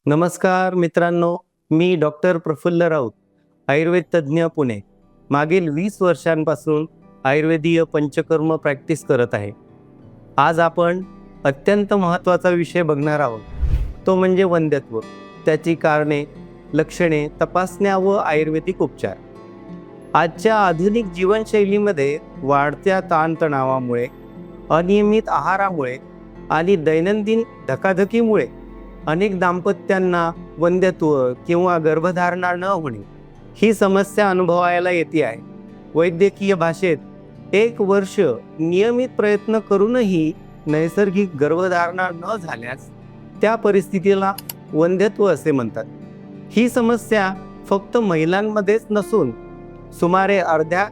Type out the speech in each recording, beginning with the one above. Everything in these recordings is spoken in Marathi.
नमस्कार मित्रांनो, मी डॉक्टर प्रफुल्ल राऊत, आयुर्वेद तज्ज्ञ पुणे. मागील 20 वर्षांपासून आयुर्वेदीय पंचकर्म प्रॅक्टिस करत आहे. आज आपण अत्यंत महत्त्वाचा विषय बघणार आहोत. तो म्हणजे वंध्यत्व, त्याची कारणे, लक्षणे, तपासण्या व आयुर्वेदिक उपचार. आजच्या आधुनिक जीवनशैलीमध्ये वाढत्या ताणतणावामुळे, अनियमित आहारामुळे आणि दैनंदिन धकाधकीमुळे अनेक दाम्पत्यांना वंध्यत्व किंवा गर्भधारणा न होणे ही समस्या अनुभवायला येते आहे. वैद्यकीय भाषेत 1 वर्ष नियमित प्रयत्न करूनही नैसर्गिक गर्भधारणा न झाल्यास त्या परिस्थितीला वंध्यत्व असे म्हणतात. ही समस्या फक्त महिलांमध्येच नसून सुमारे अर्ध्या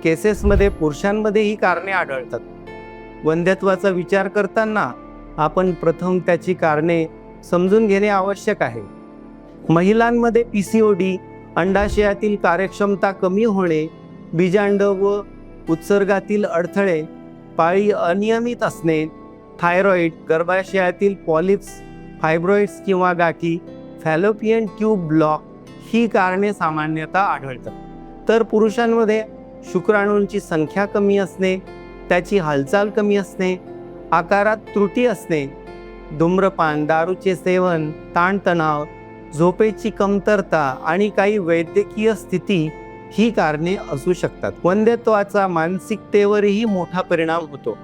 केसेसमध्ये पुरुषांमध्ये ही कारणे आढळतात. वंध्यत्वाचा विचार करताना आपण प्रथम त्याची कारणे समजून घेणे आवश्यक आहे. महिलांमध्ये PCOD, अंडाशयातील कार्यक्षमता कमी होणे, बीजांड व उत्सर्गातील अडथळे, पाळी अनियमित असणे, थायरॉईड, गर्भाशयातील पॉलिप्स, फायब्रॉइड्स किंवा गाठी, फॅलोपियन ट्यूब ब्लॉक ही कारणे सामान्यतः आढळतात. तर पुरुषांमध्ये शुक्राणूंची संख्या कमी असणे, त्याची हालचाल कमी असणे, आकारात त्रुटी असणे, धूम्रपान, दारूचे सेवन, ताणतणाव, झोपेची कमतरता आणि काही वैद्यकीय स्थिती ही कारणे असू शकतात. वंध्यत्वाचा मानसिकतेवरही मोठा परिणाम होतो.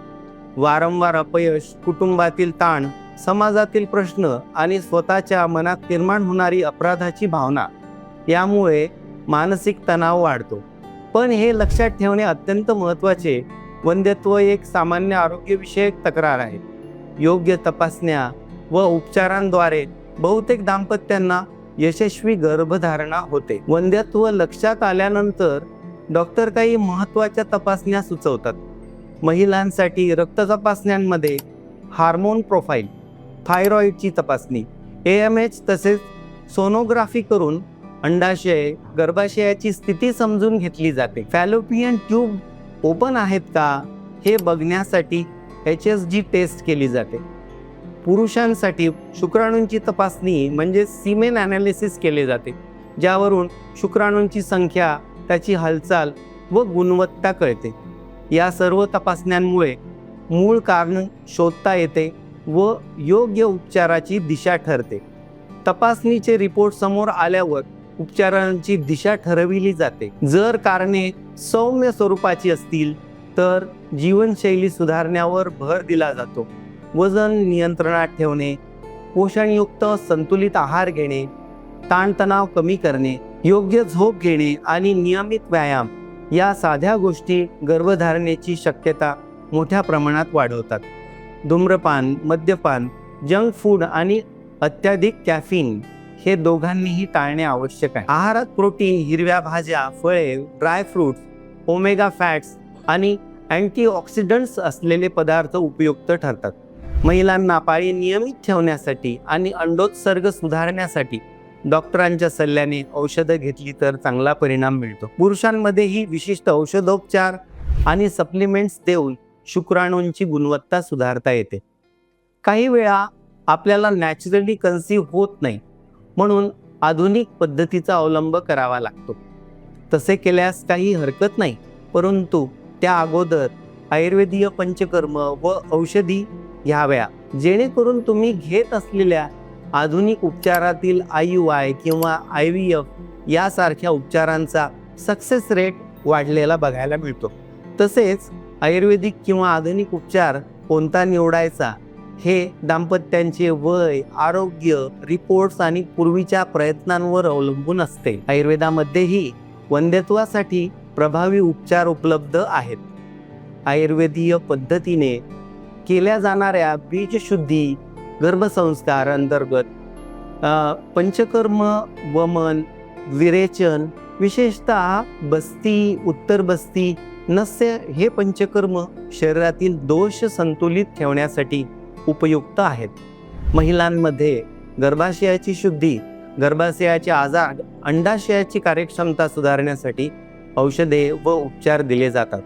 वारंवार अपयश, कुटुंबातील ताण, समाजातील प्रश्न आणि स्वतःच्या मनात निर्माण होणारी अपराधाची भावना यामुळे मानसिक तणाव वाढतो. पण हे लक्षात ठेवणे अत्यंत महत्त्वाचे, वंध्यत्व एक सामान्य आरोग्यविषयक तक्रार आहे. योग्य तपासण्या व उपचारांद्वारे बहुतेक दाम्पत्यांना यशस्वी गर्भधारणा होते. वंध्यत्व लक्षात आल्यानंतर डॉक्टर काही महत्त्वाच्या तपासण्या सुचवतात. महिलांसाठी रक्त तपासण्यांमध्ये हार्मोन प्रोफाईल, थायरॉईडची तपासणी, AMH तसेच सोनोग्राफी करून अंडाशय, गर्भाशयाची स्थिती समजून घेतली जाते. फॅलोपियन ट्यूब ओपन आहेत का हे बघण्यासाठी HSG टेस्ट केली जाते. पुरुषांसाठी शुक्राणूंची तपासणी म्हणजे सीमेन ॲनालिसिस केले जाते, ज्यावरून शुक्राणूंची संख्या, त्याची हालचाल व गुणवत्ता कळते. या सर्व तपासण्यांमुळे मूळ कारण शोधता येते व योग्य उपचाराची दिशा ठरते. तपासणीचे रिपोर्ट समोर आल्यावर उपचारांची दिशा ठरविली जाते. जर कारणे सौम्य स्वरूपाची असतील तर जीवनशैली सुधारण्यावर भर दिला जातो. वजन नियंत्रणात ठेवणे, पोषणयुक्त संतुलित आहार घेणे, ताणतणाव कमी करणे, योग्य झोप घेणे आणि नियमित व्यायाम या साध्या गोष्टी गर्भधारणेची शक्यता मोठ्या प्रमाणात वाढवतात. धूम्रपान, मद्यपान, जंक फूड आणि अत्याधिक कॅफीन हे दोघांनीही टाळणे आवश्यक आहे. आहारात प्रोटीन, हिरव्या भाज्या, फळे, ड्राय फ्रूट्स, ओमेगा फॅट्स आणि अँटीऑक्सिडंट्स असलेले पदार्थ उपयुक्त ठरतात. महिलांना पाळी नियमित ठेवण्यासाठी आणि अंडोत्सर्ग सुधारण्यासाठी डॉक्टरांच्या सल्ल्याने औषधं घेतली तर चांगला परिणाम मिळतो. पुरुषांमध्येही विशिष्ट औषधोपचार आणि सप्लिमेंट्स देऊन शुक्राणूंची गुणवत्ता सुधारता येते. काही वेळा आपल्याला नॅचरली कन्सीव्ह होत नाही, म्हणून आधुनिक पद्धतीचा अवलंब करावा लागतो. तसे केल्यास काही हरकत नाही, परंतु त्या अगोदर आयुर्वेदीय पंचकर्म व औषधी घ्याव्या, जेणेकरून तुम्ही घेत असलेल्या आधुनिक उपचारातील IUI किंवा IVF यासारख्या उपचारांचा सक्सेस रेट वाढलेला बघायला मिळतो. तसेच आयुर्वेदिक किंवा आधुनिक उपचार कोणता निवडायचा हे दाम्पत्यांचे वय, आरोग्य, रिपोर्ट्स आणि पूर्वीच्या प्रयत्नांवर अवलंबून असते. आयुर्वेदामध्येही वंध्यत्वासाठी प्रभावी उपचार उपलब्ध आहेत. आयुर्वेदीय पद्धतीने केल्या जाणाऱ्या बीजशुद्धी, गर्भसंस्कार अंतर्गत पंचकर्म, वमन, विरेचन, विशेषतः बस्ती, उत्तर बस्ती, नस्य हे पंचकर्म शरीरातील दोष संतुलित ठेवण्यासाठी उपयुक्त आहेत. महिलांमध्ये गर्भाशयाची शुद्धी, गर्भाशयाचे आजार, अंडाशयाची कार्यक्षमता सुधारण्यासाठी औषधे व उपचार दिले जातात.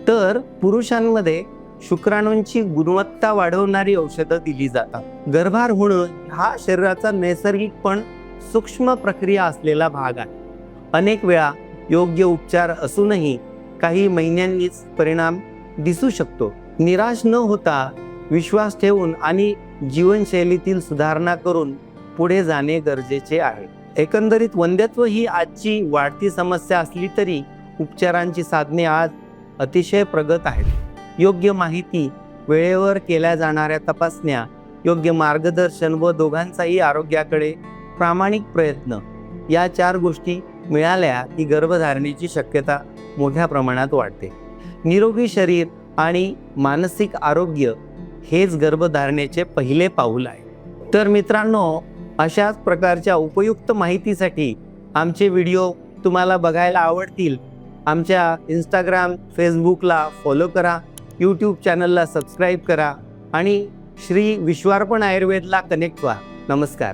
तर पुरुषांमध्ये शुक्राणूंची गुणवत्ता वाढवणारी औषधं दिली जातात. गर्भार होणं हा शरीराचा नैसर्गिक पण सूक्ष्म प्रक्रिया असलेला भाग आहे. अनेक वेळा योग्य उपचार असूनही काही महिन्यांनीच परिणाम दिसू शकतो. निराश न होता विश्वास ठेवून आणि जीवनशैलीतील सुधारणा करून पुढे जाणे गरजेचे आहे. एकंदरीत वंध्यत्व ही आजची वाढती समस्या असली तरी उपचारांची साधने आज अतिशय प्रगत आहेत. योग्य माहिती, वेळेवर केल्या जाणाऱ्या तपासण्या, योग्य मार्गदर्शन व दोघांचाही आरोग्याकडे प्रामाणिक प्रयत्न या 4 गोष्टी मिळाल्या की गर्भधारणेची शक्यता मोठ्या प्रमाणात वाढते. निरोगी शरीर आणि मानसिक आरोग्य हेच गर्भधारणेचे पहिले पाऊल आहे. तर मित्रांनो, अशाच प्रकारच्या उपयुक्त माहितीसाठी आमचे व्हिडिओ तुम्हाला बघायला आवडतील. आमच्या इंस्टाग्राम, फेसबुकला फॉलो करा, यूट्यूब चॅनलला सबस्क्राईब करा आणि श्री विश्वार्पण आयुर्वेदला कनेक्ट व्हा. नमस्कार.